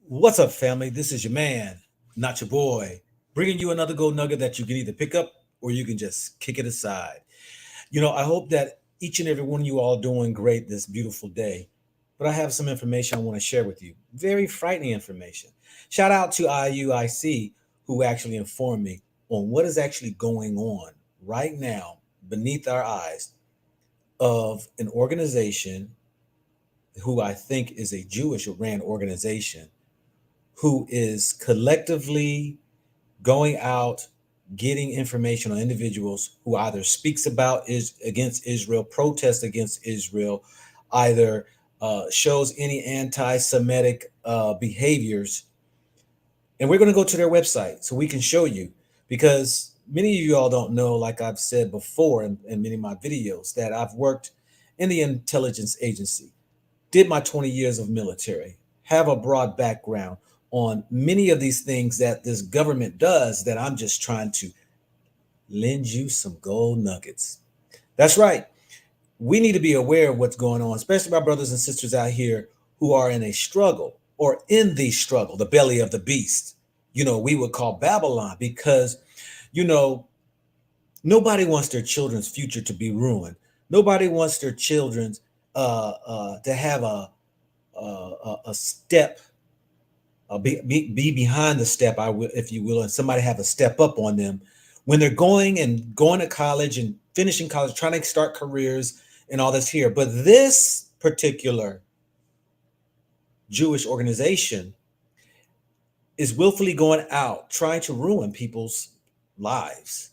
What's up, family? This is your man, not your boy, bringing you another gold nugget that you can either pick up or you can just kick it aside. I hope that each and every one of you all doing great this beautiful day. But I have some information I want to share with you. Very frightening information. Shout out to IUIC who actually informed me on what is actually going on right now beneath our eyes of an organization who I think is a Jewish ran organization who is collectively going out getting information on individuals who either speaks about is against Israel, protests against Israel, either shows any anti-Semitic behaviors, and we're going to go to their website so we can show you, because many of you all don't know, like I've said before in many of my videos, that I've worked in the intelligence agency, did my 20 years of military, have a broad background on many of these things that this government does, that I'm just trying to lend you some gold nuggets. That's right. We need to be aware of what's going on, especially my brothers and sisters out here who are in a struggle or in the struggle, the belly of the beast. We would call Babylon because, you know, nobody wants their children's future to be ruined. Nobody wants their children's to have a step, be behind the step, I will, if you will, and somebody have a step up on them when they're going to college and finishing college, trying to start careers and all this here. But this particular Jewish organization is willfully going out trying to ruin people's lives,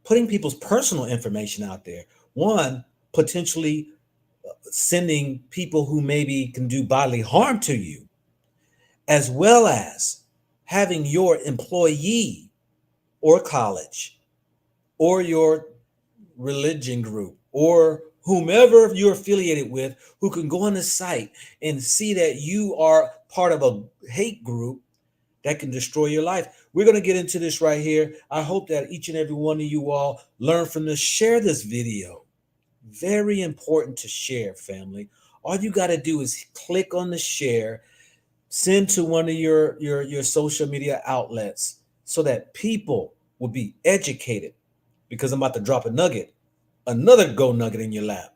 putting people's personal information out there. One, potentially sending people who maybe can do bodily harm to you, as well as having your employee or college or your religion group or whomever you're affiliated with who can go on the site and see that you are part of a hate group that can destroy your life. We're going to get into this right here. I hope that each and every one of you all learn from this. Share this video. Very important to share, family. All you got to do is click on the share, send to one of your social media outlets so that people will be educated, because I'm about to drop a nugget, another gold nugget in your lap,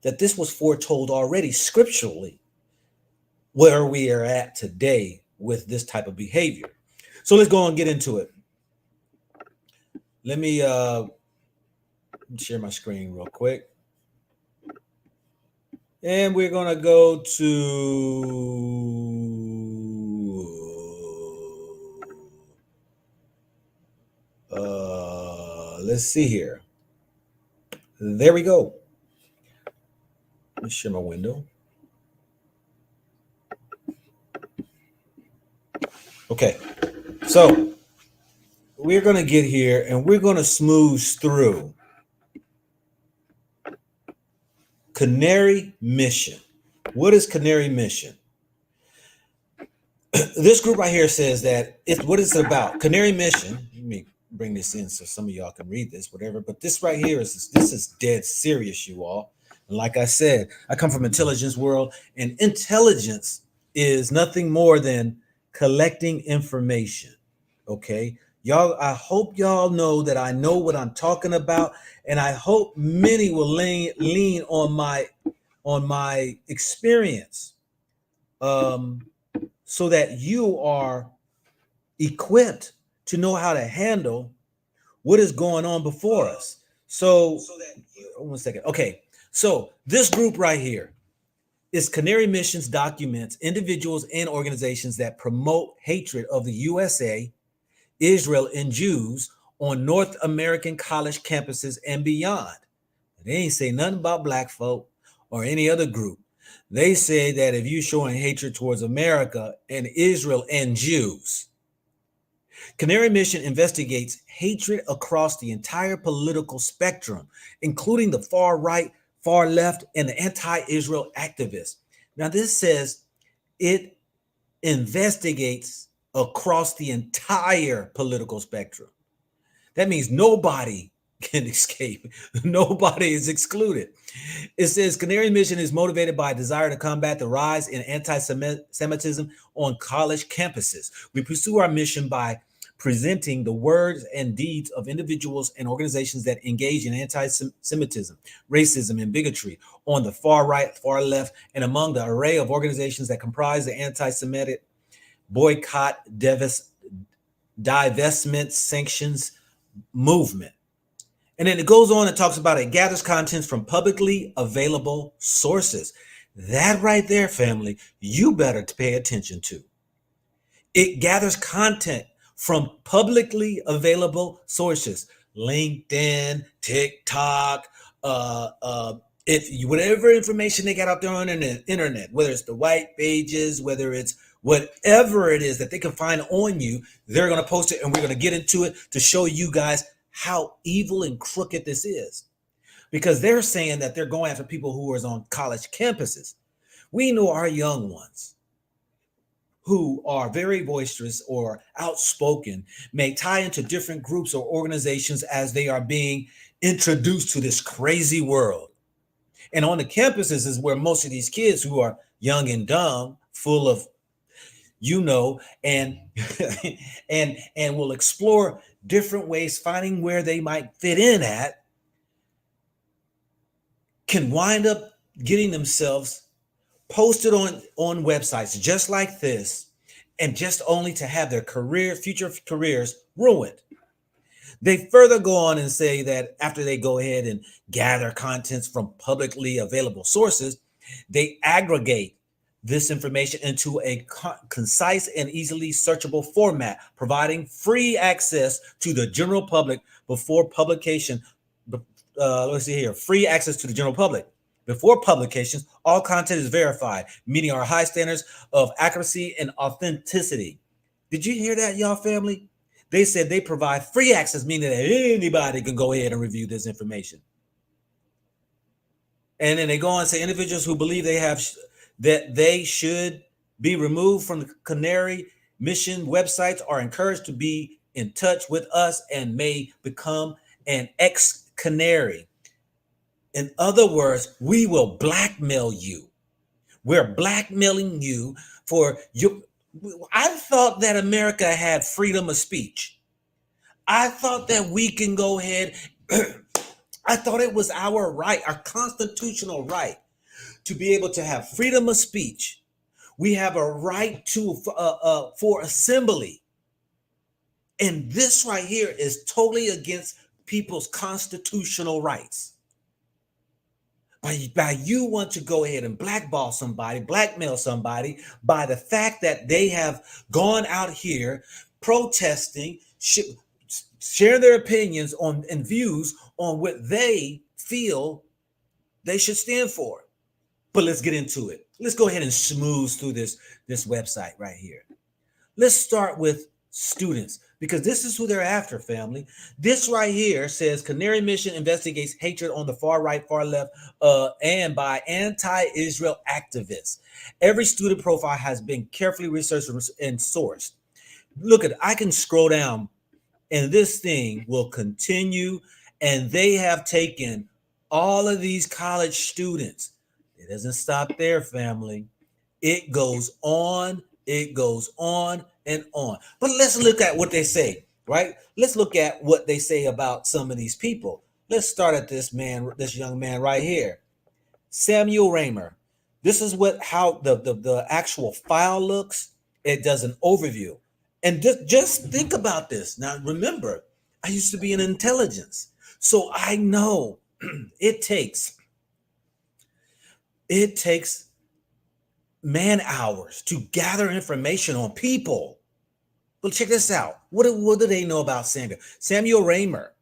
that this was foretold already scripturally where we are at today with this type of behavior. So let's go and get into it. Let me share my screen real quick. And we're going to go to, let's see here. There we go. Let me share my window. Okay, so we're going to get here and we're going to smooth through Canary Mission. What is Canary Mission? This group right here says that what is it about? Canary Mission. Let me bring this in so some of y'all can read this, whatever. But this right here is dead serious, you all. And like I said, I come from intelligence world, and intelligence is nothing more than collecting information. Okay, y'all. I hope y'all know that I know what I'm talking about, and I hope many will lean on my experience. So that you are equipped to know how to handle what is going on before us. So, 1 second. Okay, so this group right here is Canary Missions documents individuals and organizations that promote hatred of the USA, Israel, and Jews on North American college campuses and beyond. They ain't say nothing about black folk or any other group. They say that if you're showing hatred towards America and Israel and Jews, Canary Mission investigates hatred across the entire political spectrum, including the far right, far left, and the anti-Israel activists. Now, this says it investigates across the entire political spectrum. That means nobody can escape. Nobody is excluded. It says Canary Mission is motivated by a desire to combat the rise in anti-Semitism on college campuses. We pursue our mission by presenting the words and deeds of individuals and organizations that engage in anti-Semitism, racism, and bigotry on the far right, far left, and among the array of organizations that comprise the anti-Semitic boycott, divestment, sanctions movement. And then it goes on and talks about it gathers contents from publicly available sources. That right there, family, you better pay attention to. It gathers content from publicly available sources, LinkedIn, TikTok, if whatever information they got out there on the internet, whether it's the white pages, whether it's whatever it is that they can find on you, they're going to post it, and we're going to get into it to show you guys how evil and crooked this is. Because they're saying that they're going after people who are on college campuses. We know our young ones who are very boisterous or outspoken may tie into different groups or organizations as they are being introduced to this crazy world. And on the campuses is where most of these kids who are young and dumb, full of, and and will explore different ways, finding where they might fit in at, can wind up getting themselves posted on websites just like this, and just only to have their future careers ruined. They further go on and say that after they go ahead and gather contents from publicly available sources, they aggregate this information into a concise and easily searchable format, providing free access to the general public before publication. Let's see here, free access to the general public. Before publications, all content is verified, meeting our high standards of accuracy and authenticity. Did you hear that, y'all family? They said they provide free access, meaning that anybody can go ahead and review this information. And then they go on and say individuals who believe that they should be removed from the Canary Mission websites are encouraged to be in touch with us and may become an ex-Canary. In other words, we will blackmail you. We're blackmailing you for you. I thought that America had freedom of speech. I thought that we can go ahead. I thought it was our right, our constitutional right, to be able to have freedom of speech. We have a right to for assembly. And this right here is totally against people's constitutional rights. By you want to go ahead and blackmail somebody by the fact that they have gone out here protesting, sharing their opinions on and views on what they feel they should stand for. But let's get into it. Let's go ahead and smooth through this website right here. Let's start with students, because this is who they're after, family. This right here says Canary Mission investigates hatred on the far right, far left, and by anti-Israel activists. Every student profile has been carefully researched and sourced. Look at, I can scroll down, and this thing will continue, and they have taken all of these college students. It doesn't stop there, family. It goes on, and on. But let's look at what they say, right? Let's look at what they say about some of these people. Let's start at this young man right here, Samuel Raymer. This is how the actual file looks. It does an overview. And just think about this. Now, remember, I used to be in intelligence, so I know it takes man hours to gather information on people. But check this out. What do they know about Samuel Raymer,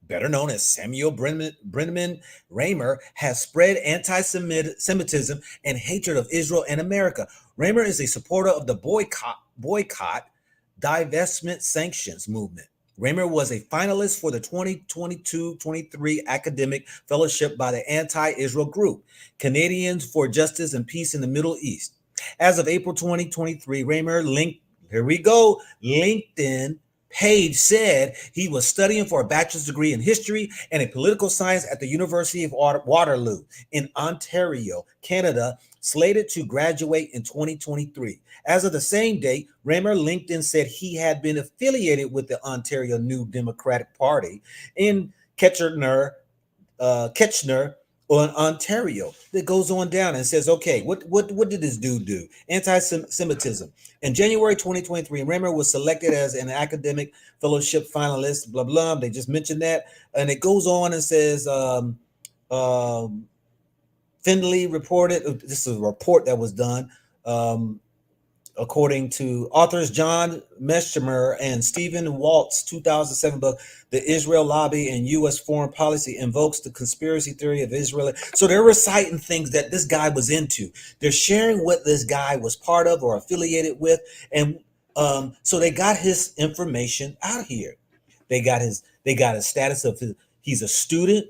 better known as Samuel Brenneman Raymer, has spread anti-Semitism and hatred of Israel and America. Raymer is a supporter of the boycott, divestment, sanctions movement. Raymer was a finalist for the 2022-23 academic fellowship by the anti-Israel group, Canadians for Justice and Peace in the Middle East. As of April 2023, Raymer LinkedIn Page said he was studying for a bachelor's degree in history and a political science at the University of Waterloo in Ontario, Canada, slated to graduate in 2023. As of the same date, Raymer LinkedIn said he had been affiliated with the Ontario New Democratic Party in Kitchener, on Ontario. That goes on down and says, okay, what did this dude do? Anti-Semitism. In January 2023, Raymer was selected as an academic fellowship finalist, blah, blah. They just mentioned that. And it goes on and says, Findlay reported, this is a report that was done, according to authors John Meschmer and Stephen Walt's 2007 book, The Israel Lobby and U.S. Foreign Policy Invokes the Conspiracy Theory of Israel. So they're reciting things that this guy was into. They're sharing what this guy was part of or affiliated with. And so they got his information out here. They got his status of he's a student,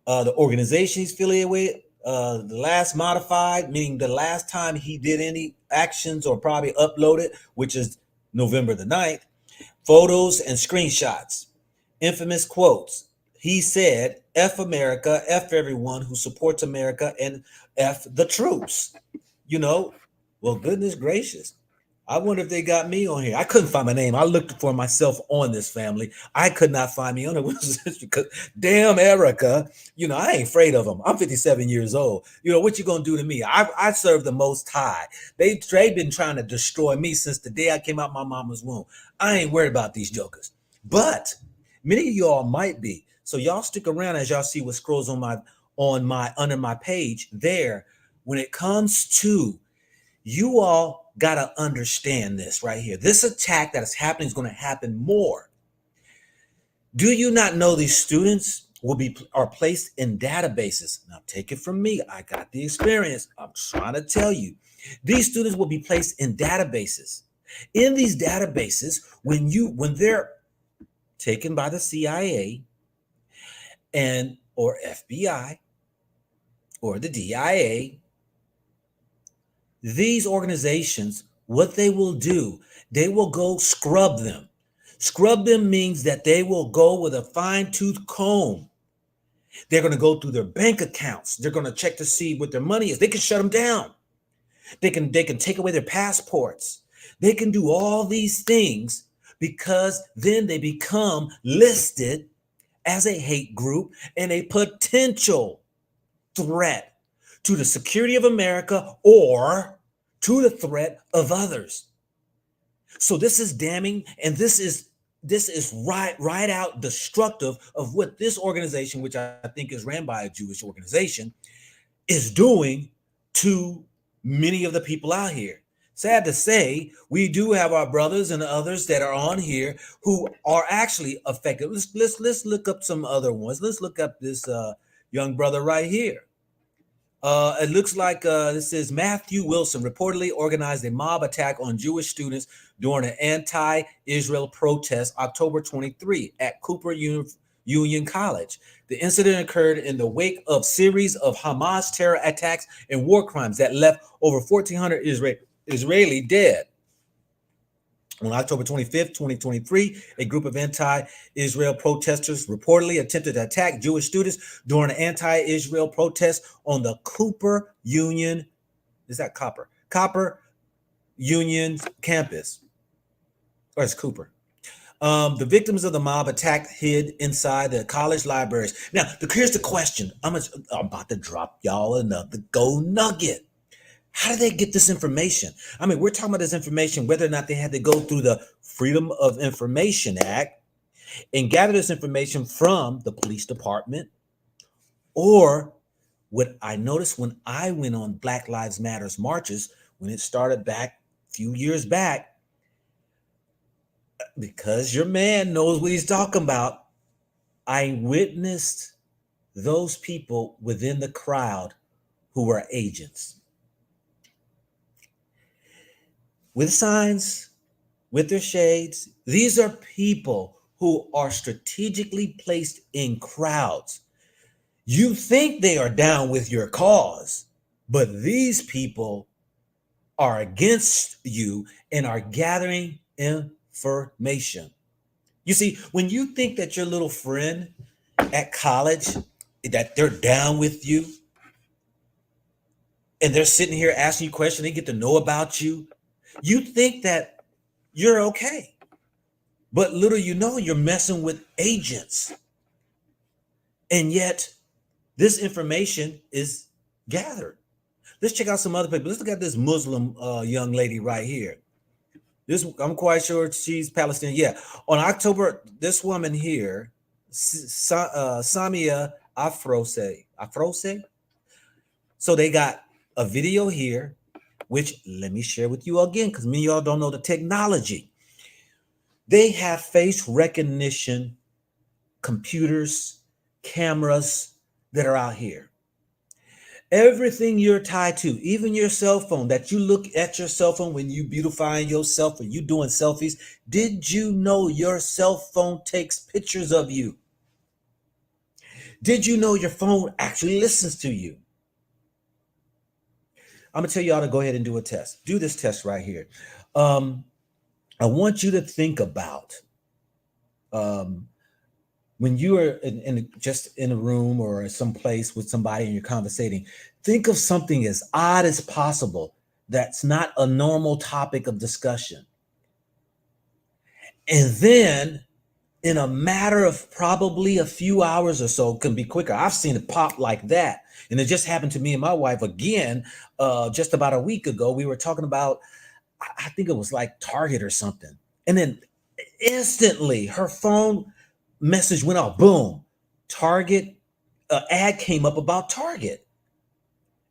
the organization he's affiliated with, the last modified, meaning the last time he did any actions or probably uploaded, which is November the 9th, photos and screenshots, infamous quotes. He said, F America, F everyone who supports America, and F the troops. You know, well, goodness gracious. I wonder if they got me on here. I couldn't find my name. I looked for myself on this family. I could not find me on it because damn Erica, you know, I ain't afraid of them. I'm 57 years old. You know, what you gonna do to me? I serve the Most High. They've been trying to destroy me since the day I came out my mama's womb. I ain't worried about these jokers. But many of y'all might be. So y'all stick around as y'all see what scrolls on my under my page there. When it comes to you all got to understand this right here. This attack that is happening is going to happen more. Do you not know these students are placed in databases? Now take it from me. I got the experience. I'm trying to tell you. These students will be placed in databases. In these databases, when they're taken by the CIA and or FBI or the DIA, these organizations, what they will do, they will go scrub them. Scrub them means that they will go with a fine-tooth comb. They're going to go through their bank accounts. They're going to check to see what their money is. They can shut them down. They can take away their passports. They can do all these things because then they become listed as a hate group and a potential threat to the security of America or to the threat of others. So this is damning, and this is right out destructive of what this organization, which I think is ran by a Jewish organization, is doing to many of the people out here. Sad to say, we do have our brothers and others that are on here who are actually affected. Let's look up some other ones. Let's look up this young brother right here. It looks like this is Matthew Wilson reportedly organized a mob attack on Jewish students during an anti-Israel protest October 23 at Cooper Union College. The incident occurred in the wake of series of Hamas terror attacks and war crimes that left over 1,400 Israeli dead. On October 25th, 2023, a group of anti-Israel protesters reportedly attempted to attack Jewish students during an anti-Israel protest on the Cooper Union, Cooper Union campus. Or it's Cooper. The victims of the mob attack hid inside the college libraries. Now, here's the question. I'm about to drop y'all another gold nugget. How did they get this information? I mean, we're talking about this information, whether or not they had to go through the Freedom of Information Act and gather this information from the police department, or what I noticed when I went on Black Lives Matters marches, when it started back a few years back, because your man knows what he's talking about, I witnessed those people within the crowd who were agents. With signs, with their shades. These are people who are strategically placed in crowds. You think they are down with your cause, but these people are against you and are gathering information. You see, when you think that your little friend at college, that they're down with you and they're sitting here asking you questions, they get to know about you, you think that you're okay. But little you know, you're messing with agents. And yet, this information is gathered. Let's check out some other people. Let's look at this Muslim young lady right here. This, I'm quite sure she's Palestinian. Yeah. On October, this woman here, Samia Afrose. So they got a video here, which let me share with you again, because many of y'all don't know the technology. They have face recognition computers, cameras that are out here. Everything you're tied to, even your cell phone, that you look at your cell phone when you beautifying yourself or you doing selfies. Did you know your cell phone takes pictures of you? Did you know your phone actually listens to you? I'm gonna tell y'all to go ahead and do a test. Do this test right here. I want you to think about when you are just in a room or some place with somebody and you're conversating, think of something as odd as possible that's not a normal topic of discussion. And then in a matter of probably a few hours or so, can be quicker. I've seen it pop like that. And it just happened to me and my wife again, just about a week ago. We were talking about, I think it was like Target or something. And then instantly her phone message went off. Boom. Target ad came up about Target.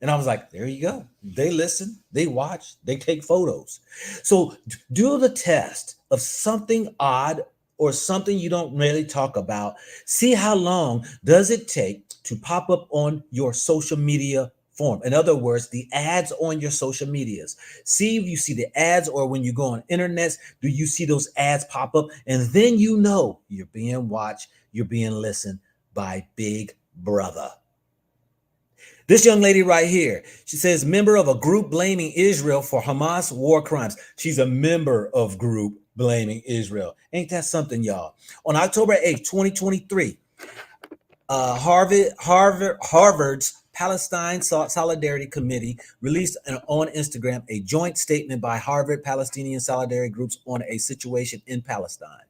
And I was like, there you go. They listen, they watch, they take photos. So do the test of something odd or something you don't really talk about. See how long does it take to pop up on your social media form. In other words, the ads on your social medias. See if you see the ads, or when you go on internets, do you see those ads pop up? And then you know you're being watched, you're being listened by Big Brother. This young lady right here, she says, member of a group blaming Israel for Hamas war crimes. She's a member of group blaming Israel. Ain't that something, y'all? On October 8th, 2023, Harvard's Palestine Solidarity Committee released on Instagram a joint statement by Harvard Palestinian solidarity groups on a situation in Palestine.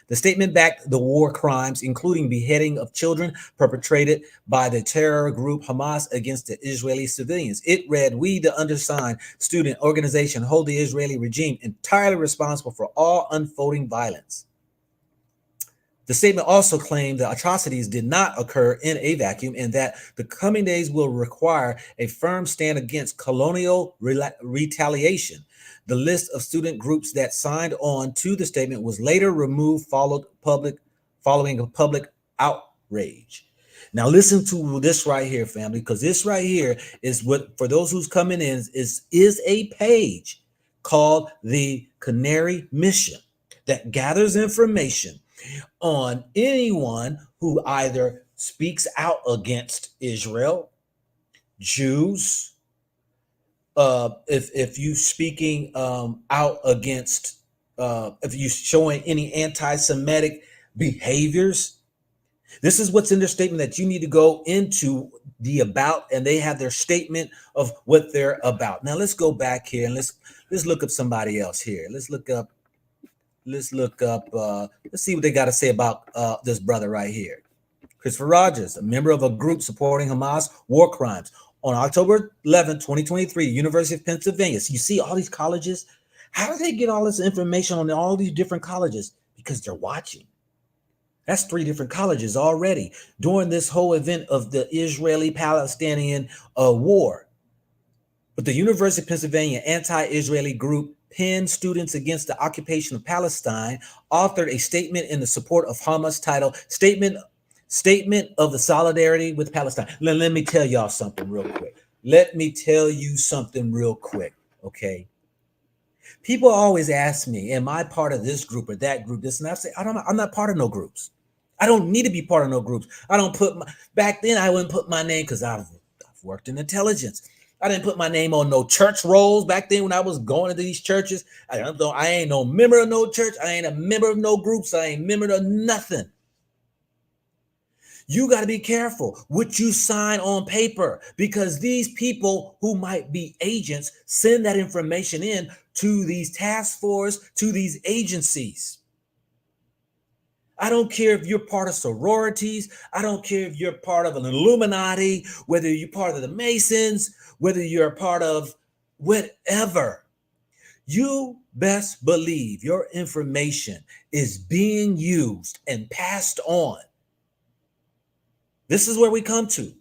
The statement backed the war crimes, including beheading of children perpetrated by the terror group Hamas against the Israeli civilians. It read, "We, the undersigned student organization, hold the Israeli regime entirely responsible for all unfolding violence." The statement also claimed the atrocities did not occur in a vacuum and that the coming days will require a firm stand against colonial retaliation. The list of student groups that signed on to the statement was later removed following a public outrage. Now listen to this right here, family, because this right here is what, for those who's coming in, is a page called the Canary Mission that gathers information on anyone who either speaks out against Israel, Jews, if you speaking out against, if you showing any anti-Semitic behaviors. This is what's in their statement that you need to go into the about, and they have their statement of what they're about. Now let's go back here and let's look up somebody else here. Let's look up, let's see what they got to say about this brother right here. Christopher Rogers, a member of a group supporting Hamas war crimes. On October 11, 2023, University of Pennsylvania. So you see all these colleges. How do they get all this information on all these different colleges? Because they're watching. That's 3 different colleges already during this whole event of the Israeli-Palestinian war. But the University of Pennsylvania anti-Israeli group PEN Students Against the Occupation of Palestine authored a statement in the support of Hamas titled Statement of the Solidarity with Palestine. Let me tell y'all something real quick. Okay? People always ask me, am I part of this group or that group, this, and I say, I'm not part of no groups. I don't need to be part of no groups. I don't put back then I wouldn't put my name because I've worked in intelligence. I didn't put my name on no church rolls back then when I was going to these churches. I ain't no member of no church. I ain't a member of no groups. I ain't member of nothing. You got to be careful what you sign on paper, because these people who might be agents send that information in to these task force, to these agencies. I don't care if you're part of sororities. I don't care if you're part of an Illuminati, whether you're part of the Masons, whether you're a part of whatever. You best believe your information is being used and passed on. This is where we come to.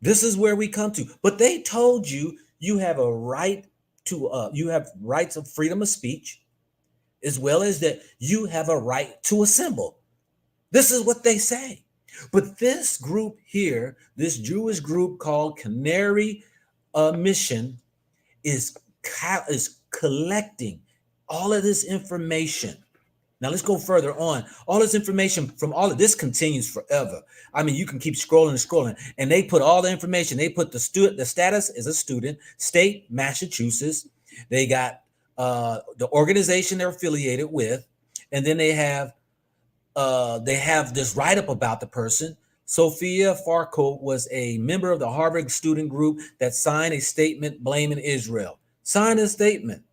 This is where we come to. But they told you you have a right to, you have rights of freedom of speech, as well as that you have a right to assemble. This is what they say. But this group here, this Jewish group called Canary Mission, is collecting all of this information. Now let's go further on. All this information from all of this continues forever. I mean, you can keep scrolling and scrolling, and they put all the information. They put the status as a student, state, Massachusetts. They got the organization they're affiliated with, and then they have this write-up about the person. Sophia Farco was a member of the Harvard student group that signed a statement blaming Israel. Signed a statement.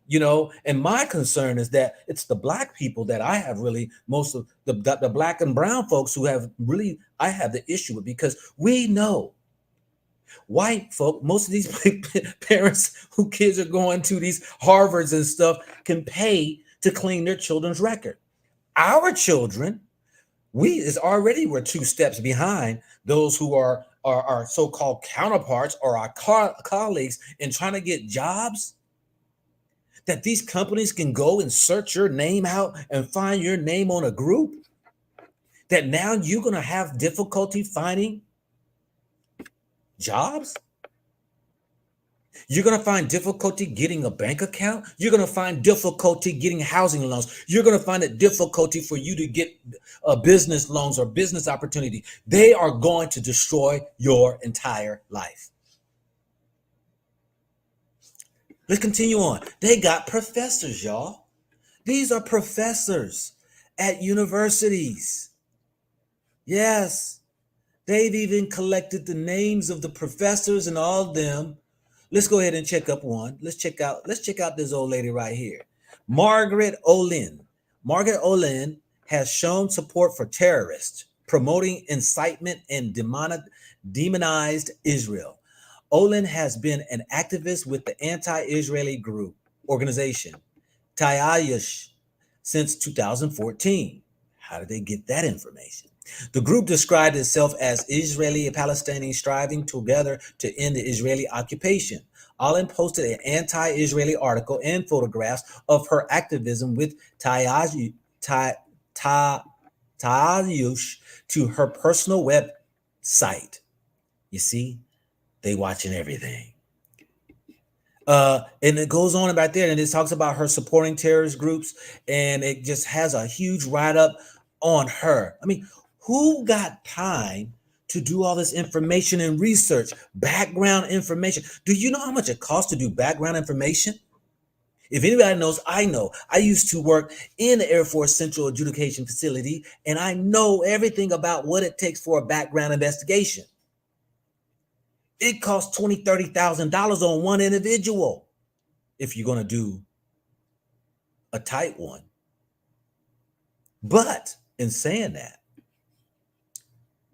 You know, and my concern is that it's the black people that I have really, most of the black and brown folks who have really, I have the issue with, because we know white folk, most of these parents who kids are going to these Harvards and stuff can pay to clean their children's record. Our children, we're 2 steps behind those who are our so-called counterparts or our colleagues in trying to get jobs. That these companies can go and search your name out and find your name on a group, that now you're going to have difficulty finding jobs. You're going to find difficulty getting a bank account. You're going to find difficulty getting housing loans. You're going to find it difficulty for you to get business loans or business opportunity. They are going to destroy your entire life. Let's continue on. They got professors, y'all. These are professors at universities. Yes, they've even collected the names of the professors and all of them. Let's go ahead and check up one. Let's check out this old lady right here. Margaret Olin. Margaret Olin has shown support for terrorists, promoting incitement and demonized Israel. Olin has been an activist with the anti-Israeli group organization, Tayash, since 2014. How did they get that information? The group described itself as Israeli and Palestinians striving together to end the Israeli occupation. Olin posted an anti-Israeli article and photographs of her activism with Tayash to her personal website. You see? They watching everything. And it goes on about there, and it talks about her supporting terrorist groups, and it just has a huge write-up on her. I mean, who got time to do all this information and research, background information? Do you know how much it costs to do background information? If anybody knows, I know. I used to work in the Air Force Central Adjudication Facility, and I know everything about what it takes for a background investigation. It costs $20,000, $30,000 on one individual if you're going to do a tight one. But in saying that,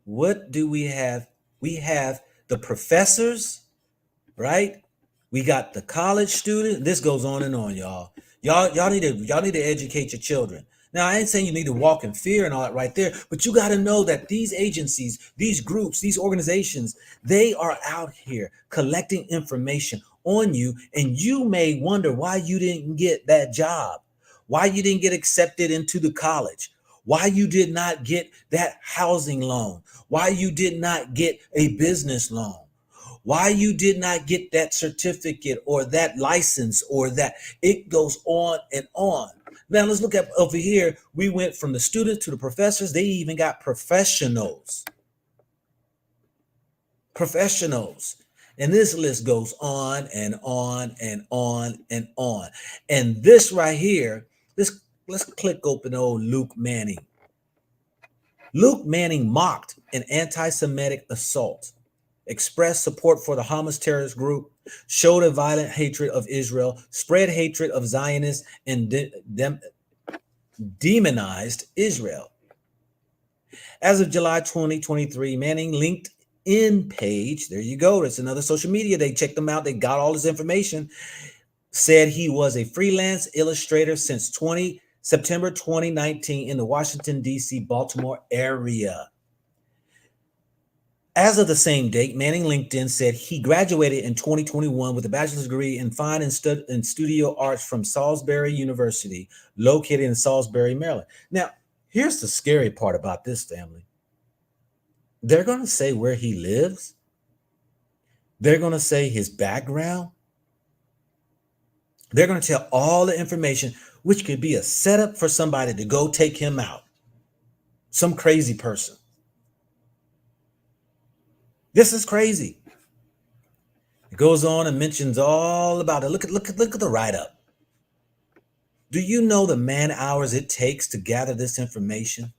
what do we have? We have the professors, right? We got the college student. This goes on and on, y'all. Y'all need to educate your children. Now, I ain't saying you need to walk in fear and all that right there, but you got to know that these agencies, these groups, these organizations, they are out here collecting information on you, and you may wonder why you didn't get that job, why you didn't get accepted into the college, why you did not get that housing loan, why you did not get a business loan, why you did not get that certificate or that license or that. It goes on and on. Now let's look at over here. We went from the students to the professors. They even got professionals. Professionals. And this list goes on and on and on and on. And this right here, let's click open old Luke Manning. Luke Manning mocked an anti-Semitic assault, expressed support for the Hamas terrorist group, showed a violent hatred of Israel, spread hatred of Zionists, and demonized Israel. As of July 2023, Manning LinkedIn page, there you go, it's another social media, they checked them out, they got all this information, said he was a freelance illustrator since September 2019 in the Washington, D.C., Baltimore area. As of the same date, Manning LinkedIn said he graduated in 2021 with a bachelor's degree in fine and studio arts from Salisbury University, located in Salisbury, Maryland. Now, here's the scary part about this, family. They're going to say where he lives. They're going to say his background. They're going to tell all the information, which could be a setup for somebody to go take him out. Some crazy person. This is crazy. It goes on and mentions all about it. Look at the write-up. Do you know the man hours it takes to gather this information?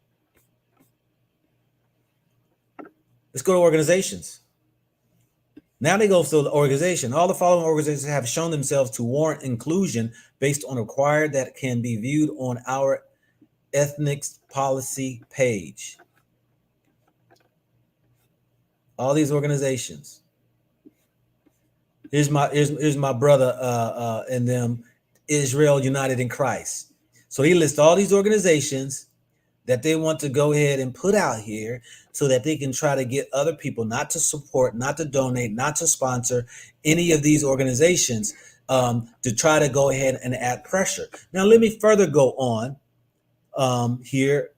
Let's go to organizations. Now they go through the organization. All the following organizations have shown themselves to warrant inclusion based on a required that can be viewed on our ethnics policy page. All these organizations. Here's my brother and them, Israel United in Christ. So he lists all these organizations that they want to go ahead and put out here so that they can try to get other people not to support, not to donate, not to sponsor any of these organizations to try to go ahead and add pressure. Now, let me further go on here.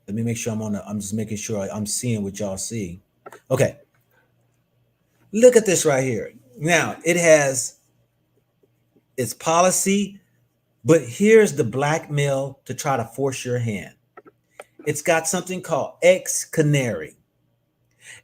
Let me make sure I'm just making sure I'm seeing what y'all see. Okay. Look at this right here. Now, it has its policy, but here's the blackmail to try to force your hand. It's got something called Ex-Canary.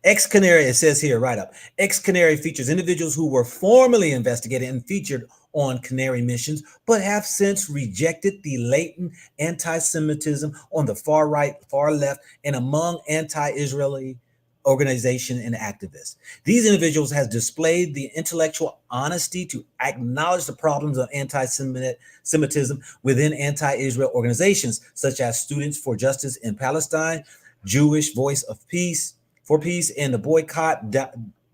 Ex-Canary, it says here, right up. Ex-Canary features individuals who were formerly investigated and featured on Canary missions, but have since rejected the latent anti-Semitism on the far right, far left, and among anti-Israeli organization and activists. These individuals have displayed the intellectual honesty to acknowledge the problems of anti-Semitism within anti-Israel organizations, such as Students for Justice in Palestine, Jewish Voice of Peace, for Peace, and the Boycott,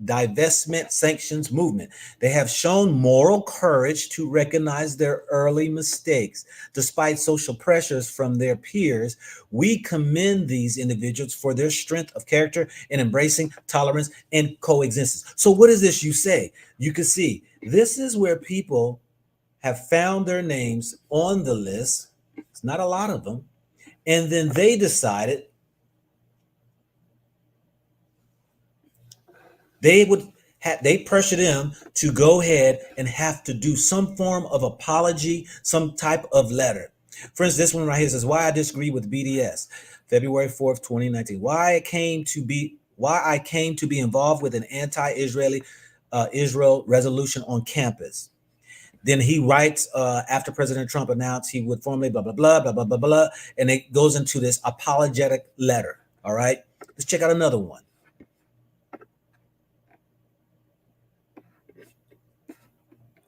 Divestment, Sanctions movement. They have shown moral courage to recognize their early mistakes. Despite social pressures from their peers, we commend these individuals for their strength of character in embracing tolerance and coexistence. So what is this you say? You can see this is where people have found their names on the list. It's not a lot of them. And then they decided they pressured them to go ahead and have to do some form of apology, some type of letter. For instance, this one right here says, why I disagree with BDS, February 4th, 2019. Why I came to be involved with an anti-Israeli Israel resolution on campus. Then he writes after President Trump announced he would formally blah, blah, blah, blah, blah, blah, blah. And it goes into this apologetic letter. All right. Let's check out another one.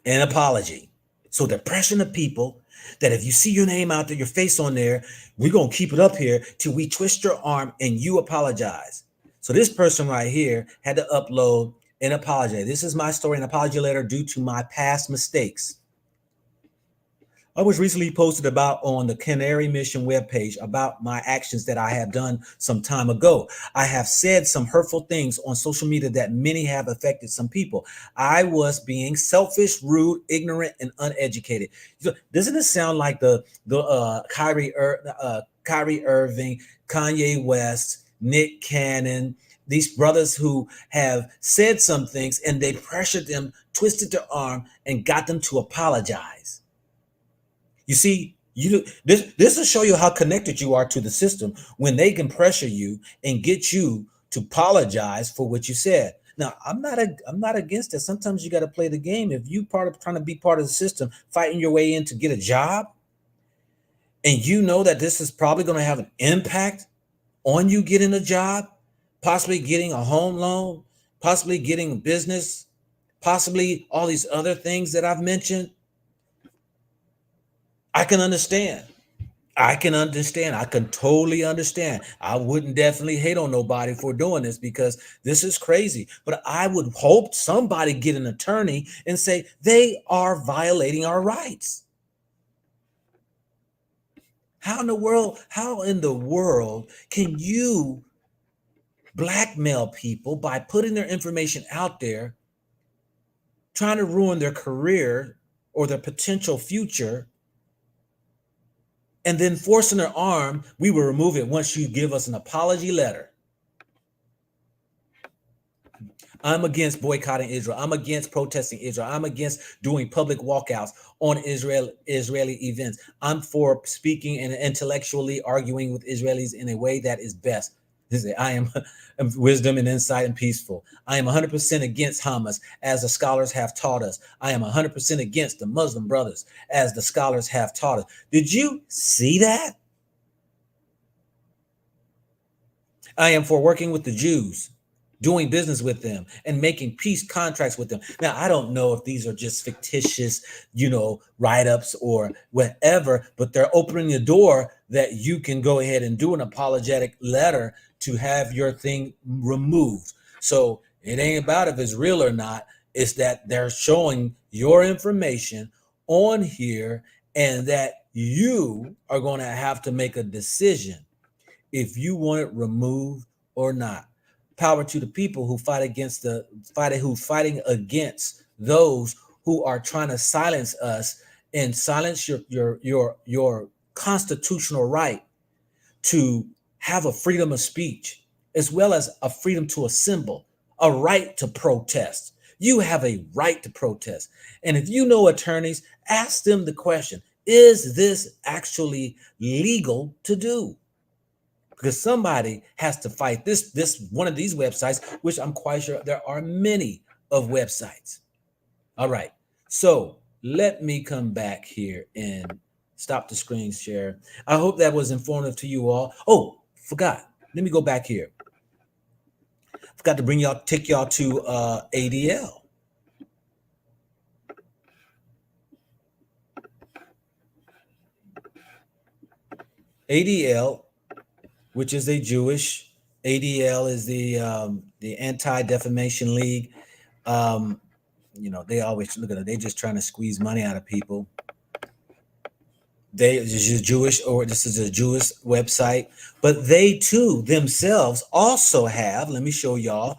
An apology. So they're pressuring the people that if you see your name out there, your face on there, we're going to keep it up here till we twist your arm and you apologize. So this person right here had to upload an apology. This is my story, an apology letter due to my past mistakes. I was recently posted about on the Canary Mission webpage about my actions that I have done some time ago. I have said some hurtful things on social media that many have affected some people. I was being selfish, rude, ignorant, and uneducated. Doesn't it sound like the Kyrie Irving, Kanye West, Nick Cannon, these brothers who have said some things and they pressured them, twisted their arm, and got them to apologize? You see, This will show you how connected you are to the system when they can pressure you and get you to apologize for what you said. Now, I'm not against it. Sometimes you got to play the game. If you part of trying to be part of the system, fighting your way in to get a job, and you know that this is probably going to have an impact on you getting a job, possibly getting a home loan, possibly getting a business, possibly all these other things that I've mentioned, I can understand. I can understand. I can totally understand. I wouldn't definitely hate on nobody for doing this because this is crazy. But I would hope somebody get an attorney and say they are violating our rights. How in the world can you blackmail people by putting their information out there, trying to ruin their career or their potential future, and then forcing their arm? We will remove it once you give us an apology letter. I'm against boycotting Israel. I'm against protesting Israel. I'm against doing public walkouts on Israeli events. I'm for speaking and intellectually arguing with Israelis in a way that is best. I am wisdom and insight and peaceful. I am 100% against Hamas, as the scholars have taught us. I am 100% against the Muslim brothers, as the scholars have taught us. Did you see that? I am for working with the Jews, doing business with them, and making peace contracts with them. Now, I don't know if these are just fictitious, write-ups or whatever, but they're opening the door that you can go ahead and do an apologetic letter to have your thing removed. So it ain't about if it's real or not. It's that they're showing your information on here and that you are going to have to make a decision if you want it removed or not. Power to the people who fighting against those who are trying to silence us and silence your constitutional right to have a freedom of speech, as well as a freedom to assemble, a right to protest. You have a right to protest. And if you know attorneys, ask them the question, is this actually legal to do? Because somebody has to fight this one of these websites, which I'm quite sure there are many of websites. All right. So let me come back here and stop the screen share. I hope that was informative to you all. Oh, forgot. Let me go back here. Forgot to take y'all to ADL. ADL, which is a Jewish. ADL is the Anti-Defamation League. They always look at it. They're just trying to squeeze money out of people. This is a Jewish website, but they too themselves also have. Let me show y'all.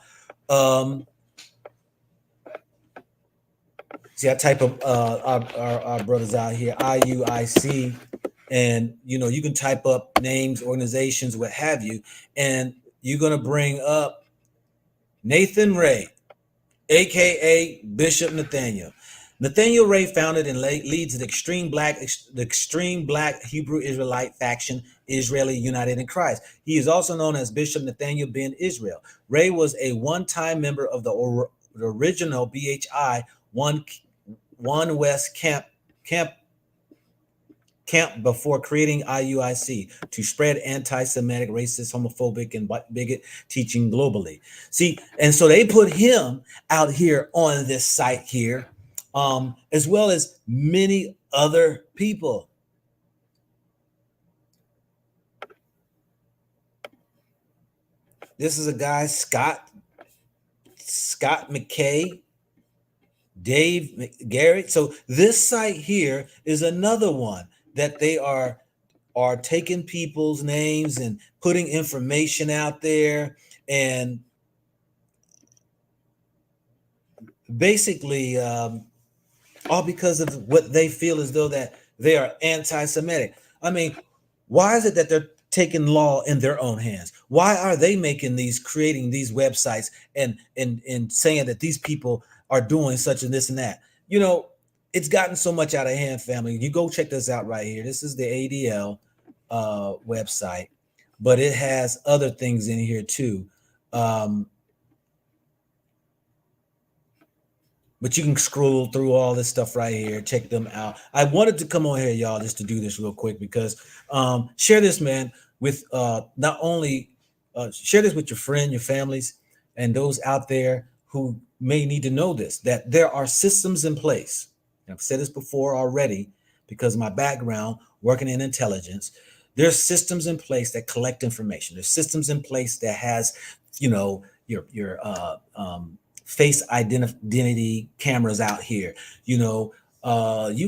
See, I type of our brothers out here, IUIC, and you can type up names, organizations, what have you, and you're gonna bring up Nathan Ray, aka Bishop Nathaniel. Nathaniel Ray founded and leads the extreme black Hebrew Israelite faction, Israeli United in Christ. He is also known as Bishop Nathaniel Ben Israel. Ray was a one-time member of the original BHI One West camp before creating IUIC to spread anti-Semitic, racist, homophobic, and bigot teaching globally. See, and so they put him out here on this site here, as well as many other people. This is a guy, Scott McKay, Dave Garrett. So this site here is another one that they are taking people's names and putting information out there, and basically all because of what they feel as though that they are anti-Semitic. I mean, why is it that they're taking law in their own hands? Why are they creating these websites and saying that these people are doing such and this and that? It's gotten so much out of hand, family. You go check this out right here. This is the ADL website, but it has other things in here too. But you can scroll through all this stuff right here. Check them out. I wanted to come on here, y'all, just to do this real quick because share this, man, with not only share this with your friend, your families, and those out there who may need to know this, that there are systems in place. I've said this before already because of my background working in intelligence. There's systems in place that collect information. There's systems in place that has, your face identity cameras out here. You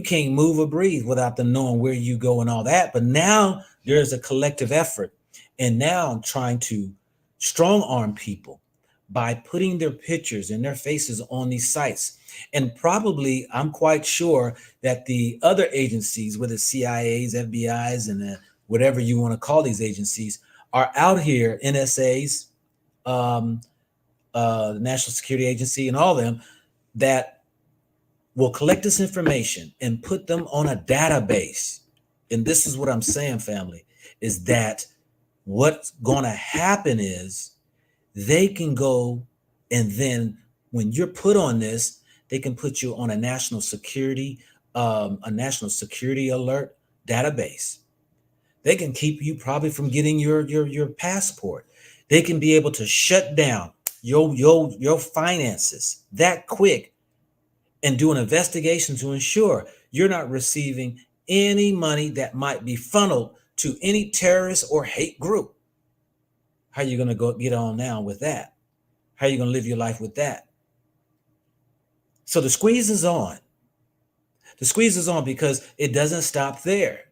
can't move or breathe without them knowing where you go and all that. But now there's a collective effort, and now I'm trying to strong arm people by putting their pictures and their faces on these sites. And probably, I'm quite sure that the other agencies, whether CIAs, FBIs, and whatever you want to call these agencies, are out here, NSAs, the National Security Agency, and all of them, that will collect this information and put them on a database. And this is what I'm saying, family, is that what's going to happen is they can go, and then when you're put on this, they can put you on a national security alert database. They can keep you probably from getting your passport. They can be able to shut down your finances that quick and do an investigation to ensure you're not receiving any money that might be funneled to any terrorist or hate group. How are you going to go get on now with that? How are you going to live your life with that? So the squeeze is on. The squeeze is on because it doesn't stop there.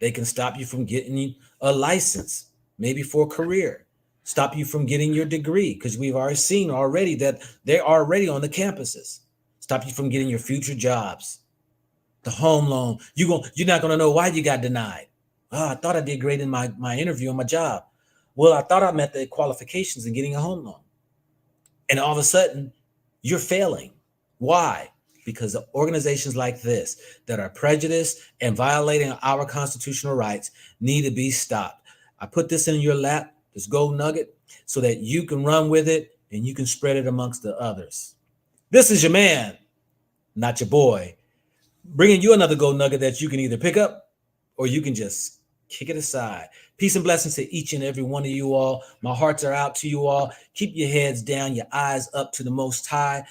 They can stop you from getting a license, maybe for a career. Stop you from getting your degree, because we've already seen that they're already on the campuses. Stop you from getting your future jobs. The home loan. You're not going to know why you got denied. Oh, I thought I did great in my interview on my job. Well, I thought I met the qualifications in getting a home loan. And all of a sudden, you're failing. Why? Because of organizations like this that are prejudiced and violating our constitutional rights need to be stopped. I put this in your lap, this gold nugget, so that you can run with it and you can spread it amongst the others. This is your man, not your boy, bringing you another gold nugget that you can either pick up or you can just kick it aside. Peace and blessings to each and every one of you all. My hearts are out to you all. Keep your heads down, your eyes up to the Most High.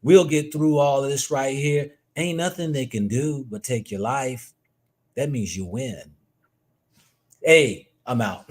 We'll get through all of this right here. Ain't nothing they can do but take your life. That means you win. Hey, I'm out.